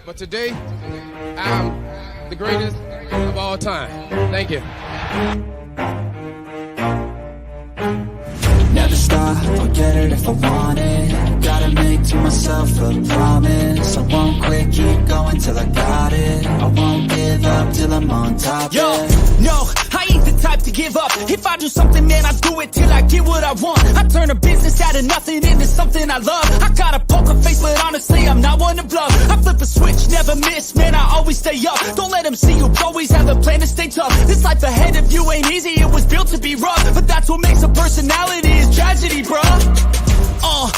But today, I'm the greatest of all time. Thank you. Never stop, I'll get it if I want it. Gotta make to myself a promise. I won't quit, keep going till I got it. I won't give up till I'm on top. Yo, no, I ain't the type to give up. If I do something, man, I do it till I get what I want. I turn a business out of nothing into something I love. I got a poker face, but honestly, I'm not one to bluff. I flip a switch, never miss, man, I always stay up. Don't let them see you, always have a plan to stay tough. This life ahead of you ain't easy, it was built to be rough. But that's what makes a personality, is tragedy, bruh.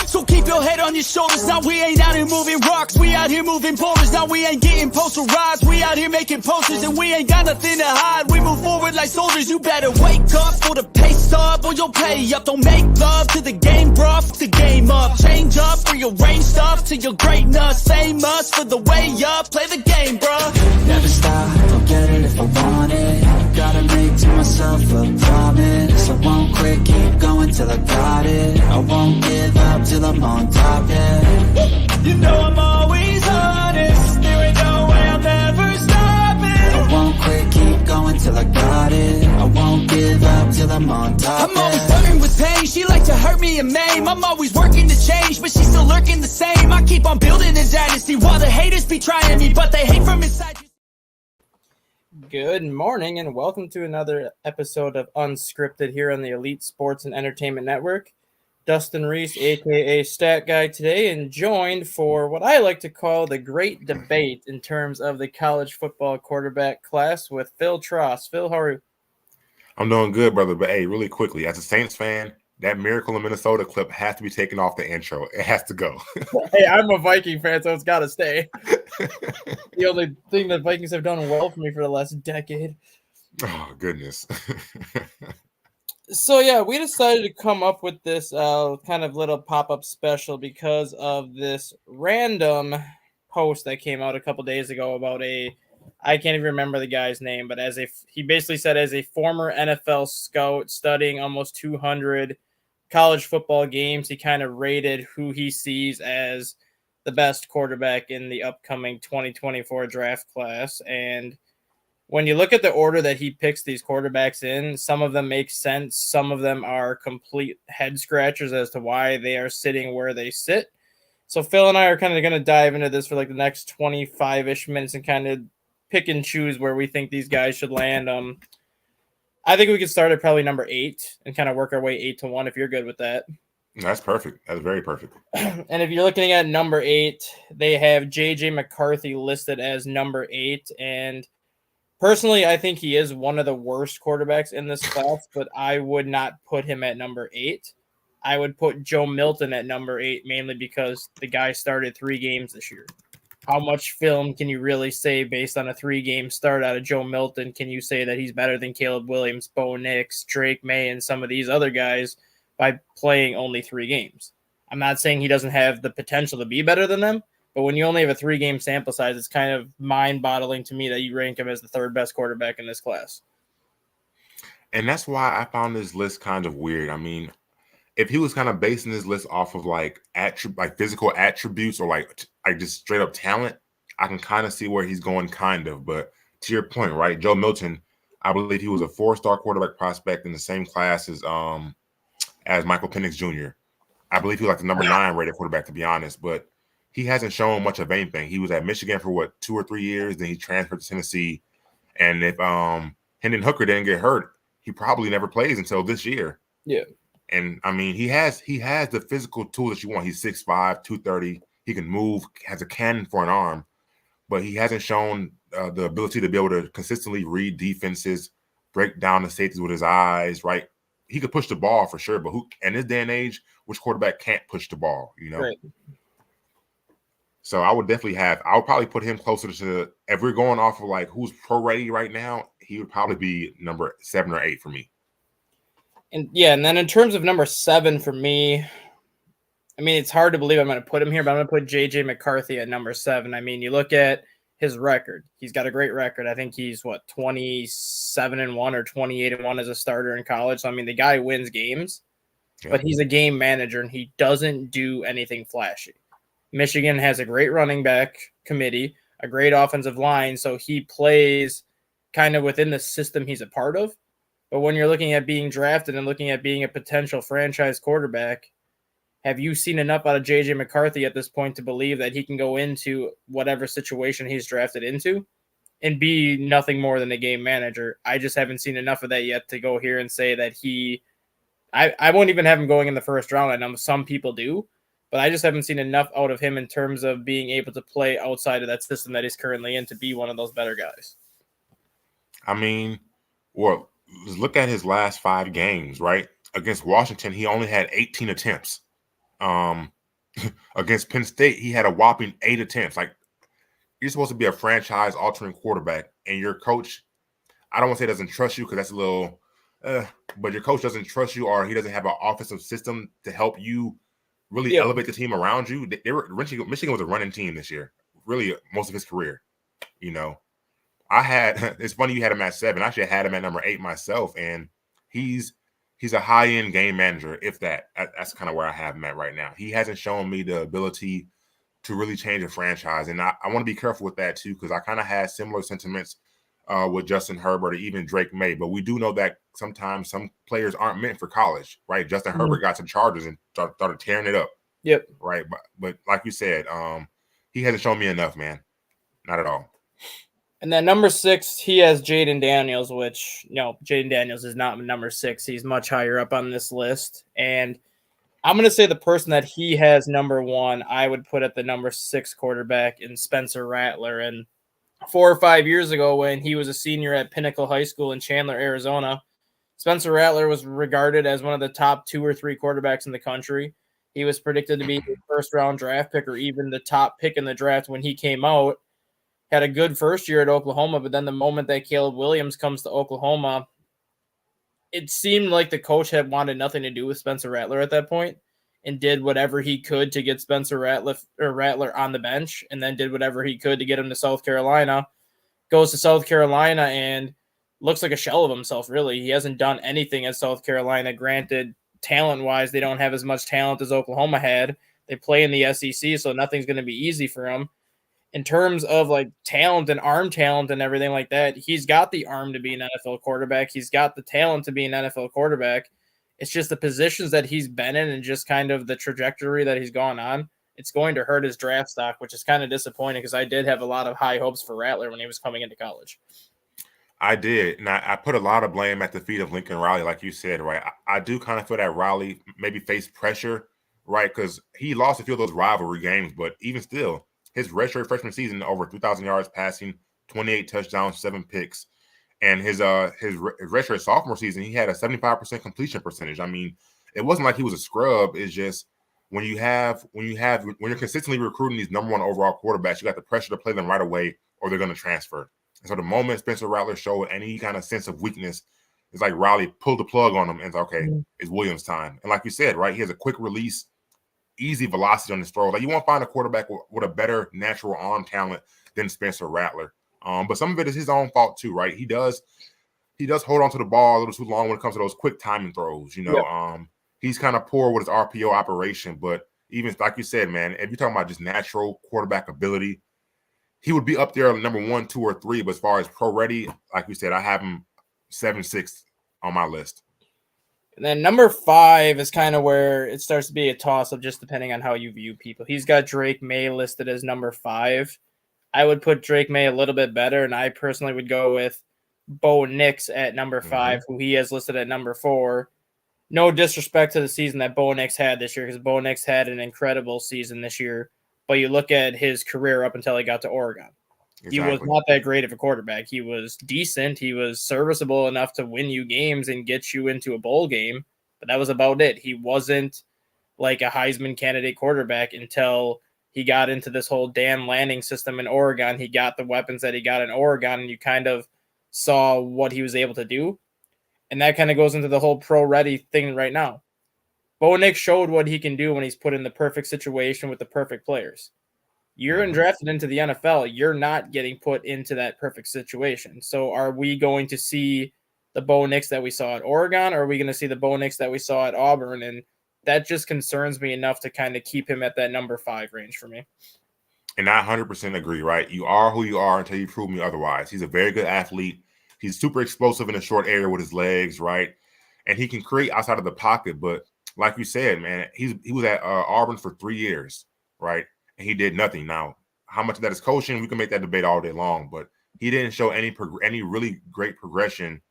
So keep your head on your shoulders. Now we ain't out here moving rocks, we out here moving boulders. Now we ain't getting posterized, we out here making posters. And we ain't got nothing to hide, we move forward like soldiers. You better wake up for the pay stub, or you'll pay up. Don't make love to the game, bruh, fuck the game up. Change up, rearrange stuff to your greatness. Same us for the way up, play the game, bruh. Never stop, I'll get it if I want it. Gotta make to myself a promise. I won't quit, keep going till I got it. I won't give up till I'm on top, yeah. You know I'm always honest, there ain't no way I'll never stop it. I won't quit, keep going till I got it. I won't give up till I'm on top, I'm always flirting with pain, she like to hurt me and maim. I'm always working to change, but she's still lurking the same. I keep on building this dynasty while the haters be trying me, but they hate from inside. Good morning and welcome to another episode of Unscripted here on the Elite Sports and Entertainment Network. Dustin Reese, aka Stat Guy, today, and joined for what I like to call the great debate in terms of the college football quarterback class with Phil Tross. Phil, how are you? I'm doing good, brother. But hey, really quickly, as a Saints fan, that Miracle in Minnesota clip has to be taken off the intro. It has to go. Hey, I'm a Viking fan, so it's got to stay. The only thing that Vikings have done well for me for the last decade. Oh, goodness. So, yeah, we decided to come up with this kind of little pop-up special because of this random post that came out a couple days ago about I can't even remember the guy's name, but he basically said as a former NFL scout studying almost 200 college football games, he kind of rated who he sees as the best quarterback in the upcoming 2024 draft class. And when you look at the order that he picks these quarterbacks in, some of them make sense. Some of them are complete head scratchers as to why they are sitting where they sit. So Phil and I are kind of going to dive into this for like the next 25-ish minutes and kind of pick and choose where we think these guys should land. I think we could start at probably number 8 and kind of work our way 8 to 1 if you're good with that. That's perfect. That's very perfect. And if you're looking at number 8, they have J.J. McCarthy listed as number 8. And personally, I think he is one of the worst quarterbacks in this class, but I would not put him at number 8. I would put Joe Milton at number 8, mainly because the guy started 3 games this year. How much film can you really say based on a 3-game start out of Joe Milton? Can you say that he's better than Caleb Williams, Bo Nix, Drake May, and some of these other guys by playing only 3 games? I'm not saying he doesn't have the potential to be better than them, but when you only have a 3-game sample size, it's kind of mind-boggling to me that you rank him as the 3rd best quarterback in this class. And that's why I found this list kind of weird. I mean, if he was kind of basing his list off of like physical attributes or like just straight up talent, I can kind of see where he's going, kind of. But to your point, right, Joe Milton, I believe he was a 4-star quarterback prospect in the same class as Michael Penix Jr. I believe he was like the number 9 rated quarterback, to be honest, but he hasn't shown much of anything. He was at Michigan for 2 or 3 years, then he transferred to Tennessee. And if Hendon Hooker didn't get hurt, he probably never plays until this year. Yeah. And I mean, he has the physical tools that you want. He's 6'5", 230. He can move, has a cannon for an arm, but he hasn't shown the ability to be able to consistently read defenses, break down the safeties with his eyes, right? He could push the ball for sure, but in this day and age, which quarterback can't push the ball, you know? Right. So I would probably put him closer to, if we're going off of like who's pro ready right now, he would probably be number 7 or 8 for me. And then in terms of number 7 for me, I mean, it's hard to believe I'm going to put him here, but I'm going to put J.J. McCarthy at number 7. I mean, you look at his record. He's got a great record. I think he's 27-1 or 28-1 as a starter in college. So I mean, the guy wins games, but he's a game manager and he doesn't do anything flashy. Michigan has a great running back committee, a great offensive line, so he plays kind of within the system he's a part of. But when you're looking at being drafted and looking at being a potential franchise quarterback, have you seen enough out of J.J. McCarthy at this point to believe that he can go into whatever situation he's drafted into and be nothing more than a game manager? I just haven't seen enough of that yet to go here and say that I won't even have him going in the first round. I know some people do, but I just haven't seen enough out of him in terms of being able to play outside of that system that he's currently in to be one of those better guys. I mean, well, look at his last 5 games, right? Against Washington, he only had 18 attempts. Against Penn State, he had a whopping 8 attempts. Like, you're supposed to be a franchise-altering quarterback, and your coach, I don't want to say doesn't trust you because that's a little, but your coach doesn't trust you, or he doesn't have an offensive system to help you really elevate the team around you. Michigan was a running team this year, really most of his career. You know, it's funny you had him at 7. I actually had him at number 8 myself, and he's a high-end game manager, if that. That's kind of where I have him at right now. He hasn't shown me the ability to really change a franchise, and I want to be careful with that too, because I kind of had similar sentiments with Justin Herbert or even Drake May. But we do know that sometimes some players aren't meant for college, right? Justin Herbert got to Chargers and started tearing it up. Yep. Right, but like you said, he hasn't shown me enough, man. Not at all. And then number 6, he has Jaden Daniels, which, Jaden Daniels is not number 6. He's much higher up on this list. And I'm going to say the person that he has number 1, I would put at the number 6 quarterback in Spencer Rattler. And 4 or 5 years ago, when he was a senior at Pinnacle High School in Chandler, Arizona, Spencer Rattler was regarded as one of the top 2 or 3 quarterbacks in the country. He was predicted to be the first-round draft pick or even the top pick in the draft when he came out. Had a good first year at Oklahoma, but then the moment that Caleb Williams comes to Oklahoma, it seemed like the coach had wanted nothing to do with Spencer Rattler at that point and did whatever he could to get Spencer Rattler on the bench, and then did whatever he could to get him to South Carolina. Goes to South Carolina and looks like a shell of himself, really. He hasn't done anything at South Carolina. Granted, talent-wise, they don't have as much talent as Oklahoma had. They play in the SEC, so nothing's going to be easy for him. In terms of like talent and arm talent and everything like that, he's got the arm to be an NFL quarterback. He's got the talent to be an NFL quarterback. It's just the positions that he's been in and just kind of the trajectory that he's gone on. It's going to hurt his draft stock, which is kind of disappointing because I did have a lot of high hopes for Rattler when he was coming into college. I did. And I put a lot of blame at the feet of Lincoln Riley, like you said, right? I do kind of feel that Riley maybe faced pressure, right? Because he lost a few of those rivalry games, but even still, his redshirt freshman season, over 3,000 yards passing, 28 touchdowns, 7 picks. And his redshirt sophomore season, he had a 75% completion percentage. I mean, it wasn't like he was a scrub. It's just when you're consistently recruiting these number 1 overall quarterbacks, you got the pressure to play them right away or they're going to transfer. And so the moment Spencer Rattler showed any kind of sense of weakness, it's like Riley pulled the plug on him and said, okay, it's Williams' time. And like you said, right, he has a quick release, easy velocity on his throw. Like, you won't find a quarterback with a better natural arm talent than Spencer Rattler. But some of it is his own fault too, right? He does hold on to the ball a little too long when it comes to those quick timing throws. He's kind of poor with his RPO operation. But even like you said, man, if you're talking about just natural quarterback ability, he would be up there number 1, 2, or 3. But as far as pro ready, like you said, I have him 7, 6 on my list. And then number 5 is kind of where it starts to be a toss-up, just depending on how you view people. He's got Drake May listed as number 5. I would put Drake May a little bit better, and I personally would go with Bo Nix at number 5, who he has listed at number 4. No disrespect to the season that Bo Nix had this year, because Bo Nix had an incredible season this year. But you look at his career up until he got to Oregon. Exactly. He was not that great of a quarterback. He was decent. He was serviceable enough to win you games and get you into a bowl game, but that was about it. He wasn't like a Heisman candidate quarterback until he got into this whole Dan Lanning system in Oregon. He got the weapons that he got in Oregon, and you kind of saw what he was able to do. And that kind of goes into the whole pro-ready thing right now. Bo Nix showed what he can do when he's put in the perfect situation with the perfect players. You're drafted into the NFL. You're not getting put into that perfect situation. So are we going to see the Bo Nix that we saw at Oregon, or are we going to see the Bo Nix that we saw at Auburn? And that just concerns me enough to kind of keep him at that number 5 range for me. And I 100% agree, right? You are who you are until you prove me otherwise. He's a very good athlete. He's super explosive in a short area with his legs, right? And he can create outside of the pocket. But like you said, man, he was at Auburn for 3 years, right? And he did nothing. Now, how much of that is coaching? We can make that debate all day long. But he didn't show any really great progression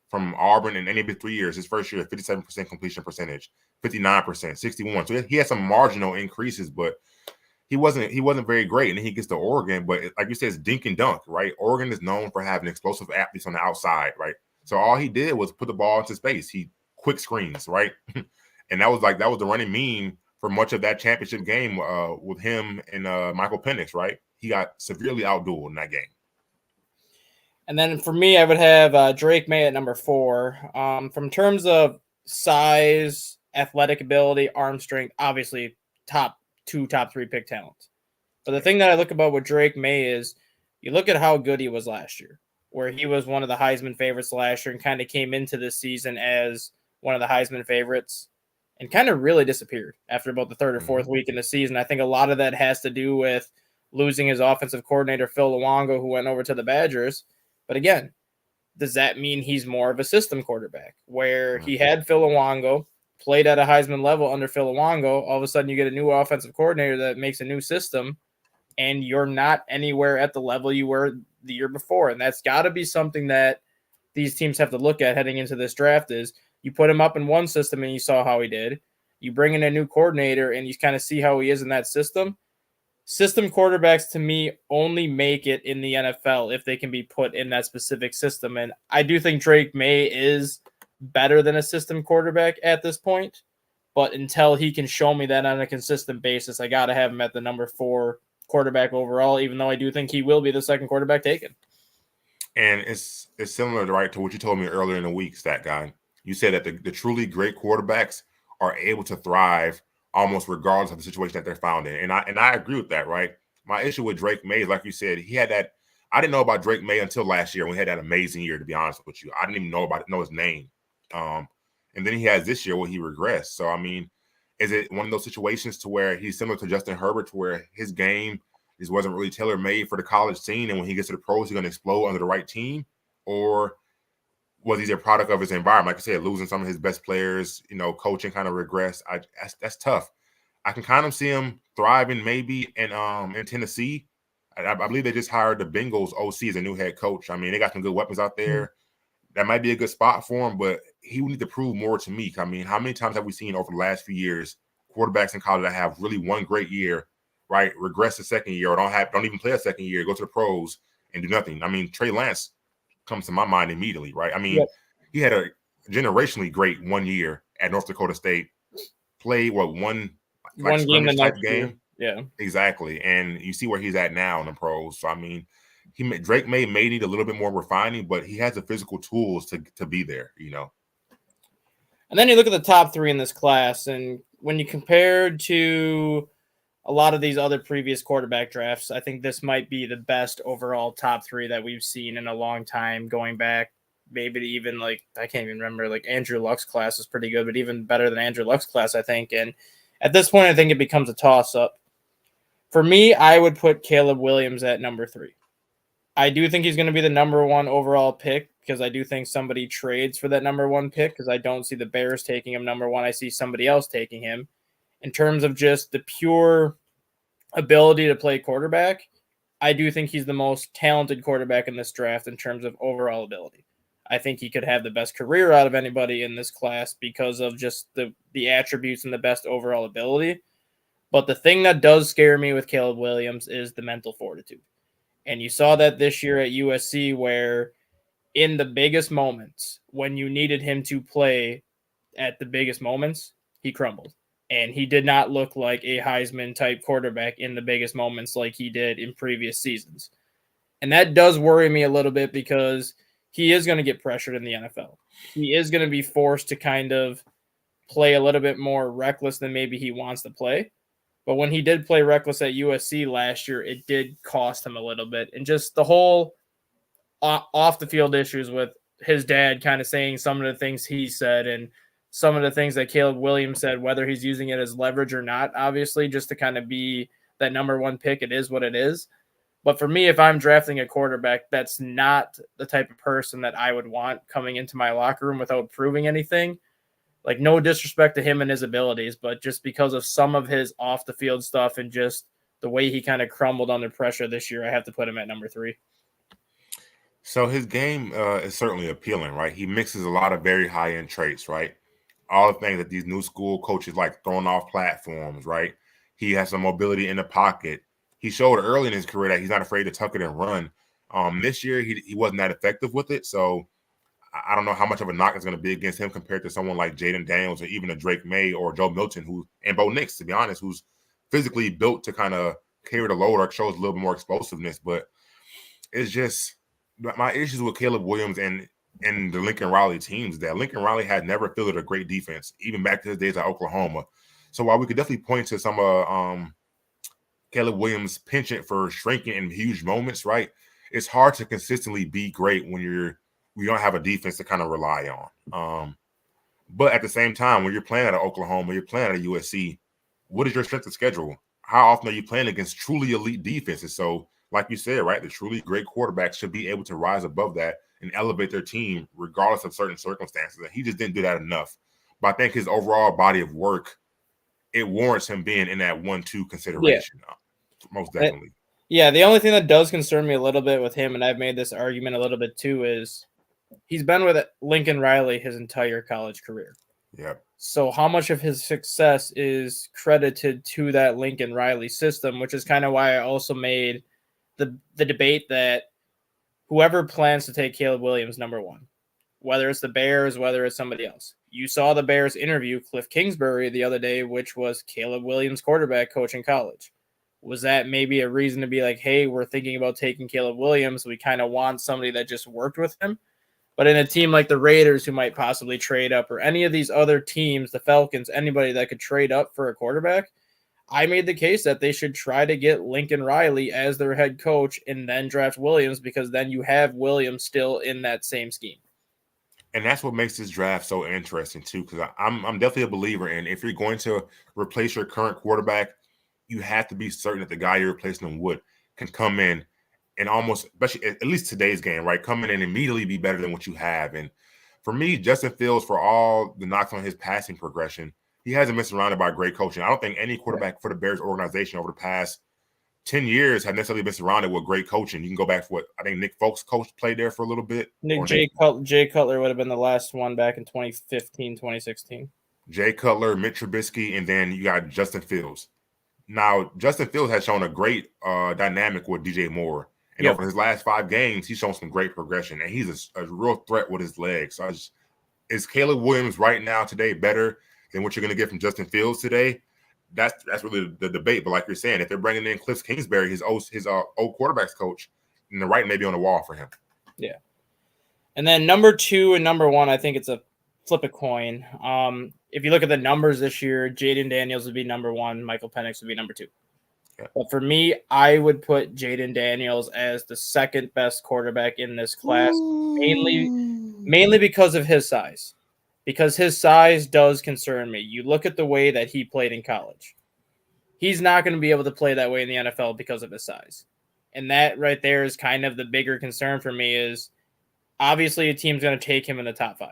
from Auburn in any of his 3 years. His first year, 57% completion percentage, 59%, 61. So he had some marginal increases, but he wasn't very great. And then he gets to Oregon, but like you said, it's dink and dunk, right? Oregon is known for having explosive athletes on the outside, right? So all he did was put the ball into space. He quick screens, right? And that was the running meme for much of that championship game with him and Michael Penix, right? He got severely outdueled in that game. And then for me, I would have Drake May at number 4. From terms of size, athletic ability, arm strength, obviously top 2, top 3 pick talents. But the thing that I look about with Drake May is you look at how good he was last year, where he was one of the Heisman favorites last year and kind of came into this season as one of the Heisman favorites and kind of really disappeared after about the third or fourth week in the season. I think a lot of that has to do with losing his offensive coordinator, Phil Luongo, who went over to the Badgers. But again, does that mean he's more of a system quarterback where he had Phil Luongo, played at a Heisman level under Phil Luongo? All of a sudden you get a new offensive coordinator that makes a new system and you're not anywhere at the level you were the year before. And that's got to be something that these teams have to look at heading into this draft is you put him up in one system and you saw how he did. You bring in a new coordinator and you kind of see how he is in that system. System quarterbacks, to me, only make it in the NFL if they can be put in that specific system. And I do think Drake May is better than a system quarterback at this point. But until he can show me that on a consistent basis, I got to have him at the number 4 quarterback overall, even though I do think he will be the second quarterback taken. And it's similar, right, to what you told me earlier in the week, Stat Guy. You said that the truly great quarterbacks are able to thrive almost regardless of the situation that they're found in. And I agree with that, right? My issue with Drake May is, like you said, he had that. I didn't know about Drake May until last year when he had that amazing year, to be honest with you. I didn't even know his name. And then he has this year where he regressed. So, I mean, is it one of those situations to where he's similar to Justin Herbert, to where his game just wasn't really tailor-made for the college scene, and when he gets to the pros, he's going to explode under the right team? Or was he a product of his environment? Like I said, losing some of his best players, coaching kind of regressed. That's tough. I can kind of see him thriving maybe in Tennessee. I believe they just hired the Bengals OC as a new head coach. I mean, they got some good weapons out there. That might be a good spot for him, but he would need to prove more to me. I mean, how many times have we seen over the last few years quarterbacks in college that have really one great year, right, regress the second year, or don't even play a second year, go to the pros and do nothing? I mean, Trey Lance comes to my mind immediately, right? I mean, He had a generationally great 1 year at North Dakota State, played one scrimmage type game. Yeah, exactly. And you see where he's at now in the pros. So I mean, Drake may need a little bit more refining, but he has the physical tools to be there, And then you look at the top 3 in this class, and when you compare to a lot of these other previous quarterback drafts, I think this might be the best overall top 3 that we've seen in a long time, going back maybe to even I can't even remember, Andrew Luck's class is pretty good, but even better than Andrew Luck's class, I think. And at this point, I think it becomes a toss-up. For me, I would put Caleb Williams at number 3. I do think he's going to be the number 1 overall pick because I do think somebody trades for that number 1 pick because I don't see the Bears taking him number 1. I see somebody else taking him. In terms of just the pure ability to play quarterback, I do think he's the most talented quarterback in this draft in terms of overall ability. I think he could have the best career out of anybody in this class because of just the attributes and the best overall ability. But the thing that does scare me with Caleb Williams is the mental fortitude. And you saw that this year at USC, where in the biggest moments, when you needed him to play at the biggest moments, he crumbled. And he did not look like a Heisman-type quarterback in the biggest moments like he did in previous seasons. And that does worry me a little bit because he is going to get pressured in the NFL. He is going to be forced to kind of play a little bit more reckless than maybe he wants to play. But when he did play reckless at USC last year, it did cost him a little bit. And just the whole off-the-field issues with his dad kind of saying some of the things he said and some of the things that Caleb Williams said, whether he's using it as leverage or not, obviously, just to kind of be that number 1 pick, it is what it is. But for me, if I'm drafting a quarterback, that's not the type of person that I would want coming into my locker room without proving anything. Like, no disrespect to him and his abilities, but just because of some of his off the field stuff and just the way he kind of crumbled under pressure this year, I have to put him at number 3. So his game is certainly appealing, right? He mixes a lot of very high-end traits, right? All the things that these new school coaches like, throwing off platforms, right? He has some mobility in the pocket. He showed early in his career that he's not afraid to tuck it and run. This year, he wasn't that effective with it, so I don't know how much of a knock it's going to be against him compared to someone like Jaden Daniels or even a Drake May or Joe Milton, and Bo Nix, to be honest, who's physically built to kind of carry the load or shows a little bit more explosiveness. But it's just my issues with Caleb Williams and the Lincoln Riley teams that Lincoln Riley had never fielded a great defense, even back to his days at Oklahoma. So while we could definitely point to some of Caleb Williams' penchant for shrinking in huge moments, right? It's hard to consistently be great when we don't have a defense to kind of rely on. But at the same time, when you're playing at Oklahoma, you're playing at a USC, what is your strength of schedule? How often are you playing against truly elite defenses? So, like you said, right, the truly great quarterbacks should be able to rise above that and elevate their team regardless of certain circumstances. And he just didn't do that enough. But I think his overall body of work, it warrants him being in that 1-2 consideration. Most definitely. Yeah, the only thing that does concern me a little bit with him, and I've made this argument a little bit too, is he's been with Lincoln Riley his entire college career. Yeah. So how much of his success is credited to that Lincoln Riley system, which is kind of why I also made the debate that whoever plans to take Caleb Williams number 1, whether it's the Bears, whether it's somebody else. You saw the Bears interview Cliff Kingsbury the other day, which was Caleb Williams' quarterback coach in college. Was that maybe a reason to be like, hey, we're thinking about taking Caleb Williams. We kind of want somebody that just worked with him. But in a team like the Raiders, who might possibly trade up, or any of these other teams, the Falcons, anybody that could trade up for a quarterback, I made the case that they should try to get Lincoln Riley as their head coach and then draft Williams, because then you have Williams still in that same scheme. And that's what makes this draft so interesting too, because I'm definitely a believer in, if you're going to replace your current quarterback, you have to be certain that the guy you're replacing him can come in and almost, especially at least today's game, right, come in and immediately be better than what you have. And for me, Justin Fields, for all the knocks on his passing progression, he hasn't been surrounded by great coaching. I don't think any quarterback for the Bears organization over the past 10 years have necessarily been surrounded with great coaching. You can go back to what I think Nick Folks played there for a little bit. Jay Cutler would have been the last one back in 2015, 2016. Jay Cutler, Mitch Trubisky, and then you got Justin Fields. Now, Justin Fields has shown a great dynamic with DJ Moore. And over his last 5 games, he's shown some great progression. And he's a real threat with his legs. So is Caleb Williams right now today better than what you're going to get from Justin Fields today? That's really the debate. But like you're saying, if they're bringing in Cliff Kingsbury, his old quarterbacks coach, then the right may be on the wall for him. Yeah. And then number 2 and number 1, I think it's a flip a coin. If you look at the numbers this year, Jaden Daniels would be number 1, Michael Penix would be number 2. Yeah. But for me, I would put Jaden Daniels as the second best quarterback in this class, mainly because of his size. Because his size does concern me. You look at the way that he played in college. He's not going to be able to play that way in the NFL because of his size. And that right there is kind of the bigger concern for me, is obviously a team's going to take him in the top 5.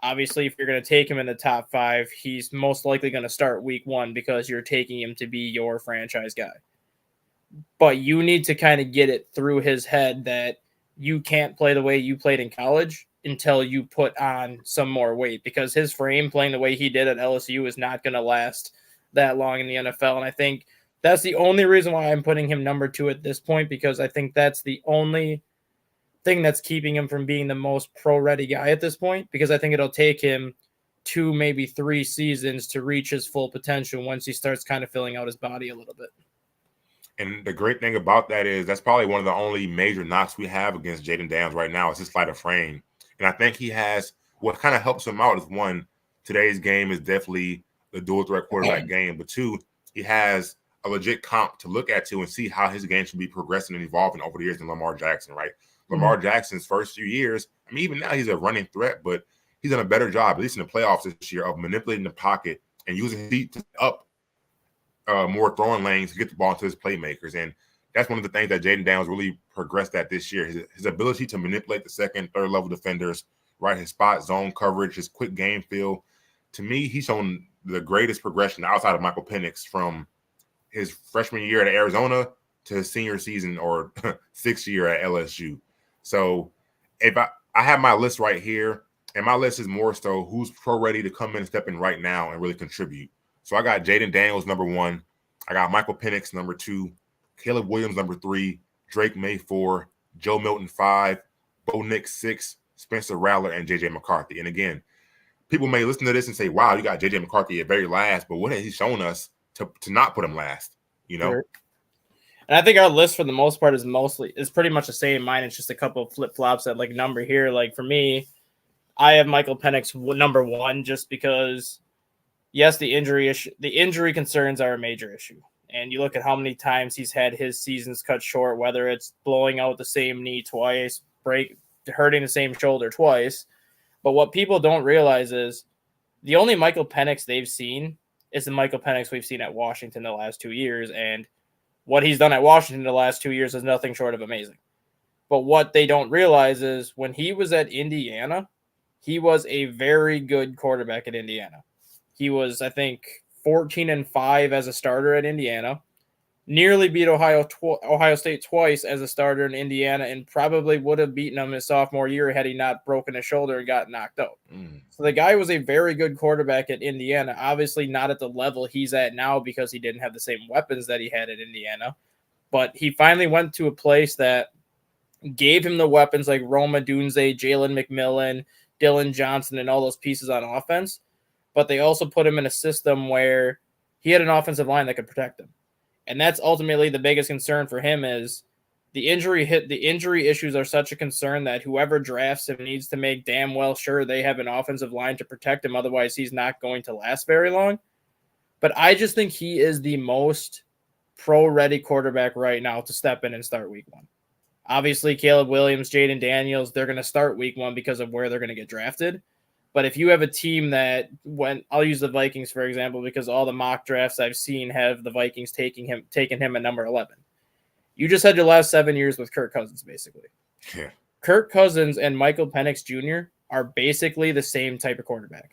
Obviously, if you're going to take him in the top 5, he's most likely going to start week 1 because you're taking him to be your franchise guy. But you need to kind of get it through his head that you can't play the way you played in college until you put on some more weight, because his frame playing the way he did at LSU is not going to last that long in the NFL. And I think that's the only reason why I'm putting him number 2 at this point, because I think that's the only thing that's keeping him from being the most pro-ready guy at this point, because I think it'll take him 2, maybe 3 seasons to reach his full potential once he starts kind of filling out his body a little bit. And the great thing about that is that's probably one of the only major knocks we have against Jaden Daniels right now is his slight of frame. And I think he has what kind of helps him out is, 1, today's game is definitely the dual threat quarterback game, but 2, he has a legit comp to look at and see how his game should be progressing and evolving over the years than Lamar Jackson, right? Lamar Jackson's first few years, I mean, even now he's a running threat, but he's done a better job, at least in the playoffs this year, of manipulating the pocket and using his feet to up more throwing lanes to get the ball to his playmakers. And that's one of the things that Jaden Daniels really progressed at this year. His ability to manipulate the second, third level defenders, right? His spot zone coverage, his quick game feel. To me, he's shown the greatest progression outside of Michael Penix from his freshman year at Arizona to his senior season or sixth year at LSU. So if I have my list right here, and my list is more so who's pro ready to come in and step in right now and really contribute. So I got Jaden Daniels, number 1. I got Michael Penix, number 2. Caleb Williams, number 3. Drake May, 4. Joe Milton, 5. Bo Nix, 6. Spencer Rattler, and J.J. McCarthy. And again, people may listen to this and say, wow, you got J.J. McCarthy at very last, but what has he shown us to not put him last, you know? Sure. And I think our list for the most part is pretty much the same. Mine is just a couple of flip-flops at like number here. Like for me, I have Michael Penix number 1 just because, yes, the injury concerns are a major issue. And you look at how many times he's had his seasons cut short, whether it's blowing out the same knee twice, hurting the same shoulder twice. But what people don't realize is the only Michael Penix they've seen is the Michael Penix we've seen at Washington the last 2 years. And what he's done at Washington the last 2 years is nothing short of amazing. But what they don't realize is when he was at Indiana, he was a very good quarterback at Indiana. He was, I think, 14-5 as a starter at Indiana. Nearly beat Ohio State twice as a starter in Indiana, and probably would have beaten him his sophomore year had he not broken his shoulder and got knocked out. So the guy was a very good quarterback at Indiana. Obviously not at the level he's at now because he didn't have the same weapons that he had at Indiana. But he finally went to a place that gave him the weapons like Roma Dunze, Jalen McMillan, Dylan Johnson, and all those pieces on offense. But they also put him in a system where he had an offensive line that could protect him. And that's ultimately the biggest concern for him is the injury issues are such a concern that whoever drafts him needs to make damn well sure they have an offensive line to protect him. Otherwise, he's not going to last very long. But I just think he is the most pro-ready quarterback right now to step in and start week 1. Obviously, Caleb Williams, Jaden Daniels, they're going to start week 1 because of where they're going to get drafted. But if you have a team that I'll use the Vikings, for example, because all the mock drafts I've seen have the Vikings taking him at number 11. You just had your last 7 years with Kirk Cousins, basically. Yeah. Kirk Cousins and Michael Penix Jr. are basically the same type of quarterback.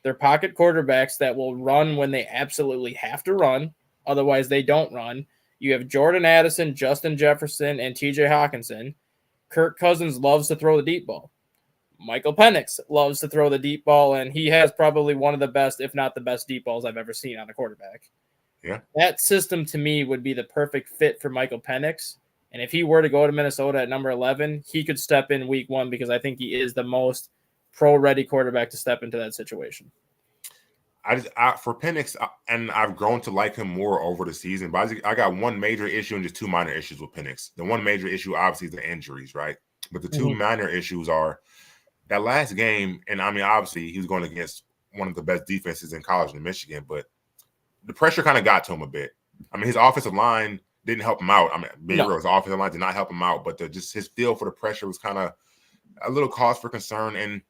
They're pocket quarterbacks that will run when they absolutely have to run. Otherwise, they don't run. You have Jordan Addison, Justin Jefferson, and TJ Hawkinson. Kirk Cousins loves to throw the deep ball. Michael Penix loves to throw the deep ball, and he has probably one of the best, if not the best, deep balls I've ever seen on a quarterback. Yeah. That system, to me, would be the perfect fit for Michael Penix. And if he were to go to Minnesota at number 11, he could step in week 1 because I think he is the most pro-ready quarterback to step into that situation. For Penix, and I've grown to like him more over the season, but I got one major issue and just 2 minor issues with Penix. The one major issue, obviously, is the injuries, right? But the 2 minor issues are that last game, and I mean, obviously, he was going against one of the best defenses in college in Michigan, but the pressure kind of got to him a bit. I mean, his offensive line didn't help him out. I mean, his offensive line did not help him out, but just his feel for the pressure was kind of a little cause for concern. And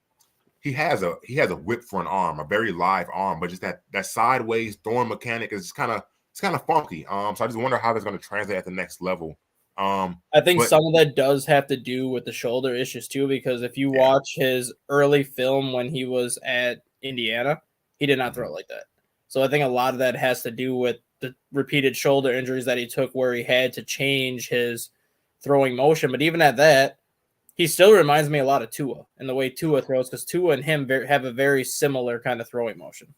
he has a whip for an arm, a very live arm, but just that sideways throwing mechanic is kind of funky. So I just wonder how that's going to translate at the next level. I think some of that does have to do with the shoulder issues too, because if you watch his early film when he was at Indiana, he did not throw like that. So I think a lot of that has to do with the repeated shoulder injuries that he took where he had to change his throwing motion. But even at that, he still reminds me a lot of Tua and the way Tua throws, because Tua and him have a very similar kind of throwing motion.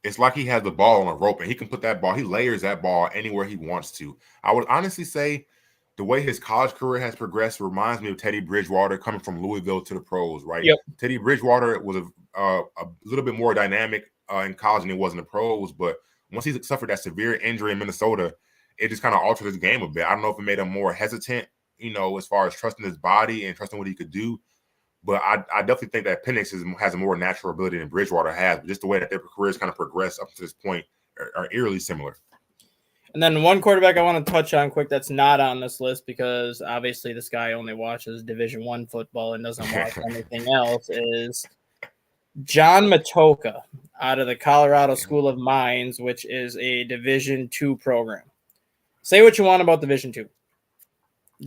It's like he has the ball on a rope and he can put that ball, he layers that ball anywhere he wants to. I would honestly say the way his college career has progressed reminds me of Teddy Bridgewater coming from Louisville to the pros, right? Yep. Teddy Bridgewater was a little bit more dynamic in college than he was in the pros, but once he suffered that severe injury in Minnesota, it just kind of altered his game a bit. I don't know if it made him more hesitant, as far as trusting his body and trusting what he could do. But I definitely think that Penix has a more natural ability than Bridgewater has. But just the way that their careers kind of progressed up to this point are eerily similar. And then one quarterback I want to touch on quick that's not on this list, because obviously this guy only watches Division I football and doesn't watch anything else, is John Matoka out of the Colorado School of Mines, which is a Division II program. Say what you want about Division II.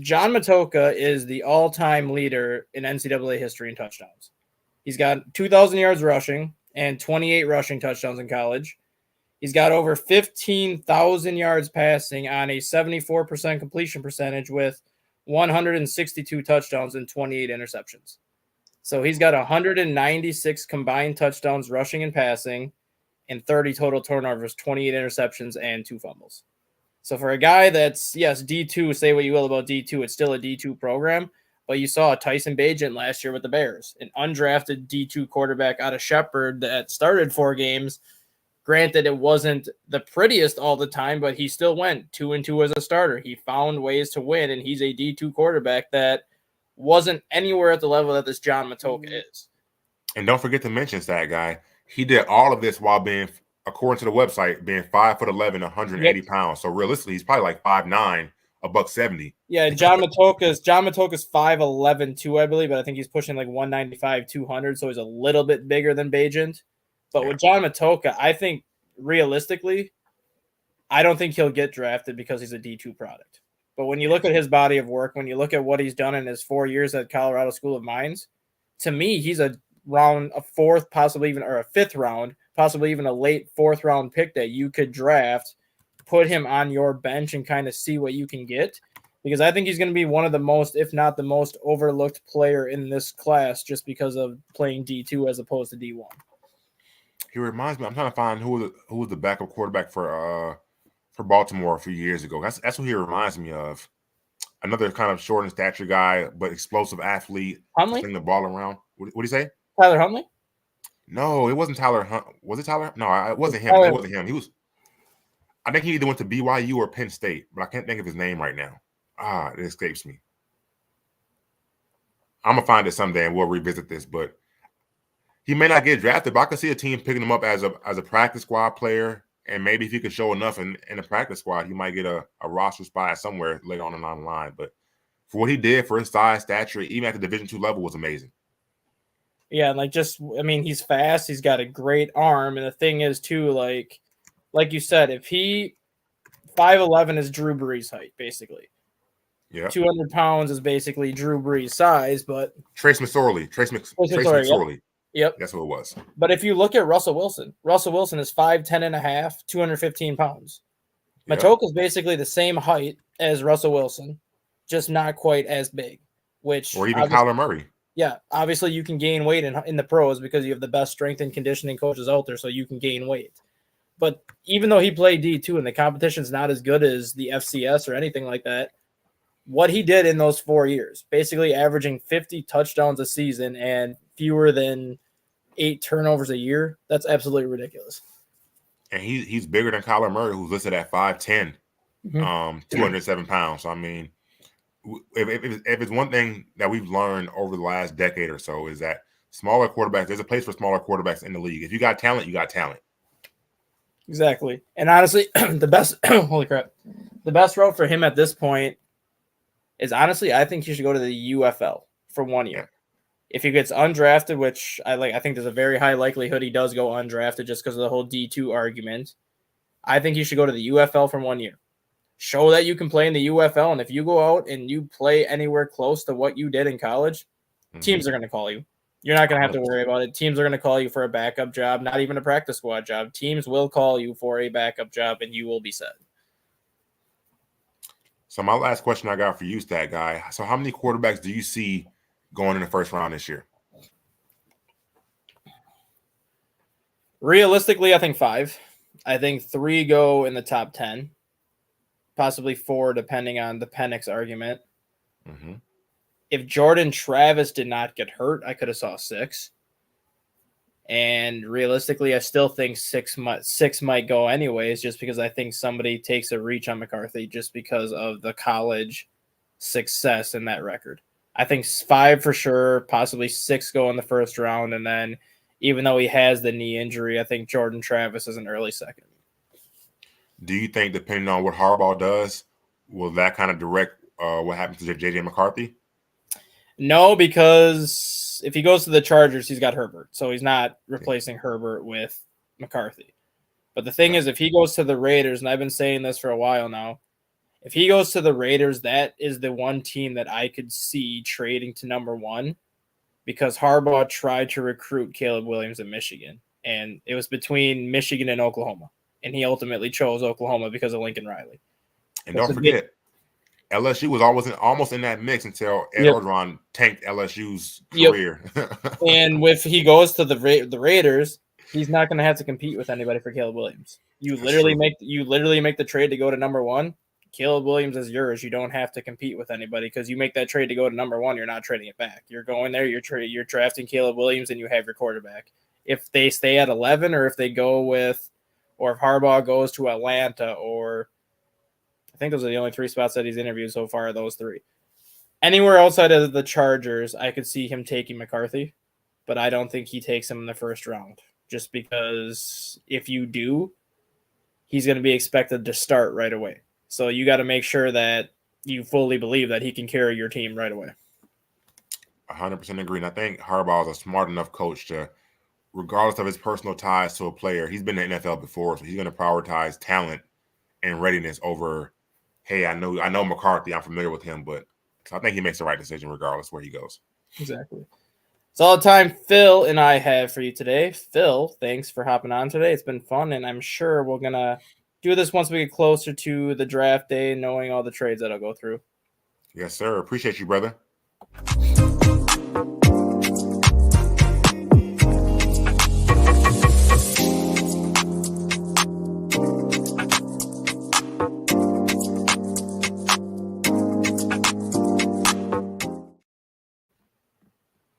John Matoka is the all-time leader in NCAA history in touchdowns. He's got 2,000 yards rushing and 28 rushing touchdowns in college. He's got over 15,000 yards passing on a 74% completion percentage with 162 touchdowns and 28 interceptions. So he's got 196 combined touchdowns rushing and passing and 30 total turnovers, 28 interceptions, and 2 fumbles. So for a guy that's, yes, D2, say what you will about D2, it's still a D2 program, but you saw Tyson Bagent last year with the Bears, an undrafted D2 quarterback out of Shepherd that started 4 games. Granted, it wasn't the prettiest all the time, but he still went 2-2 as a starter. He found ways to win, and he's a D2 quarterback that wasn't anywhere at the level that this John Matoka is. And don't forget to mention that guy. He did all of this while being, according to the website, being 5'11", 180 pounds. So realistically, he's probably like 5'9", $170. Yeah, John Matoka's 5'11" too, I believe, but I think he's pushing like 195, 200, so he's a little bit bigger than Bagent. But with John Matoka, I think realistically, I don't think he'll get drafted because he's a D2 product. But when you look at his body of work, when you look at what he's done in his 4 years at Colorado School of Mines, to me, he's a 4th, possibly even, or a 5th round, possibly even a late 4th round pick that you could draft, put him on your bench and kind of see what you can get. Because I think he's going to be one of the most, if not the most overlooked player in this class just because of playing D2 as opposed to D1. He reminds me, I'm trying to find who was the backup quarterback for Baltimore a few years ago. That's what he reminds me of. Another kind of short in stature guy, but explosive athlete. Huntley? Sling the ball around. What do you say? Tyler Huntley? No, it wasn't Tyler Hunt. Was it Tyler? No, it wasn't him. Tyler. It wasn't him. He was. I think he either went to BYU or Penn State, but I can't think of his name right now. It escapes me. I'm gonna find it someday and we'll revisit this, but he may not get drafted, but I can see a team picking him up as a practice squad player, and maybe if he could show enough in the practice squad, he might get a roster spot somewhere later on the line. But for what he did, for his size, stature, even at the Division II level, was amazing. Yeah, he's fast. He's got a great arm, and the thing is too, like you said, if he 5'11" is Drew Brees height, basically. Yeah, 200 pounds is basically Drew Brees size, but Trace McSorley. Yep. That's what it was. But if you look at Russell Wilson is 5'10" and a half, 215 pounds. Yep. Matoka is basically the same height as Russell Wilson, just not quite as big. Or even Kyler Murray. Yeah, obviously you can gain weight in the pros because you have the best strength and conditioning coaches out there, so you can gain weight. But even though he played D2 and the competition's not as good as the FCS or anything like that, what he did in those 4 years, basically averaging 50 touchdowns a season and fewer than 8 turnovers a year, that's absolutely ridiculous. And he's bigger than Kyler Murray, who's listed at 5'10", 207 pounds. So, I mean, if it's one thing that we've learned over the last decade or so is that smaller quarterbacks, there's a place for smaller quarterbacks in the league. If you got talent, you got talent. Exactly. And honestly, the best route for him at this point is honestly, I think he should go to the UFL for 1 year. Yeah. If he gets undrafted, which I think there's a very high likelihood he does go undrafted just because of the whole D2 argument, I think he should go to the UFL for 1 year. Show that you can play in the UFL, and if you go out and you play anywhere close to what you did in college, teams are going to call you. You're not going to have to worry about it. Teams are going to call you for a backup job, not even a practice squad job. Teams will call you for a backup job, and you will be set. So my last question I got for you, Stat Guy. So how many quarterbacks do you see going in the first round this year? Realistically, I think 5. I think 3 go in the top 10. Possibly 4, depending on the Penix argument. Mm-hmm. If Jordan Travis did not get hurt, I could have saw 6. And realistically, I still think 6 might go anyways, just because I think somebody takes a reach on McCarthy just because of the college success in that record. I think 5 for sure, possibly 6 go in the first round. And then even though he has the knee injury, I think Jordan Travis is an early second. Do you think, depending on what Harbaugh does, will that kind of direct what happens to J.J. McCarthy? No, because if he goes to the Chargers, he's got Herbert, so he's not replacing Herbert with McCarthy. But the thing is, if he goes to the Raiders, and I've been saying this for a while now, if he goes to the Raiders, that is the one team that I could see trading to number one, because Harbaugh tried to recruit Caleb Williams in Michigan, and it was between Michigan and Oklahoma, and he ultimately chose Oklahoma because of Lincoln Riley. And don't forget, LSU was almost in that mix until Ed Orgeron tanked LSU's career. And if he goes to the Raiders, he's not going to have to compete with anybody for Caleb Williams. You literally make the trade to go to number one. Caleb Williams is yours. You don't have to compete with anybody because you make that trade to go to number one. You're not trading it back. You're going there. You're drafting Caleb Williams, and you have your quarterback. If they stay at 11, or if they go with, or if Harbaugh goes to Atlanta, or I think those are the only three spots that he's interviewed so far. Those three. Anywhere outside of the Chargers, I could see him taking McCarthy, but I don't think he takes him in the first round. Just because if you do, he's going to be expected to start right away. So you got to make sure that you fully believe that he can carry your team right away. 100% agree. And I think Harbaugh is a smart enough coach to, regardless of his personal ties to a player, he's been in the NFL before, so he's going to prioritize talent and readiness over, hey, I know McCarthy, I'm familiar with him, but so I think he makes the right decision regardless where he goes. Exactly. It's all the time Phil and I have for you today. Phil, thanks for hopping on today. It's been fun, and I'm sure we're going to do this once we get closer to the draft day, knowing all the trades that'll go through. Yes, sir. Appreciate you, brother.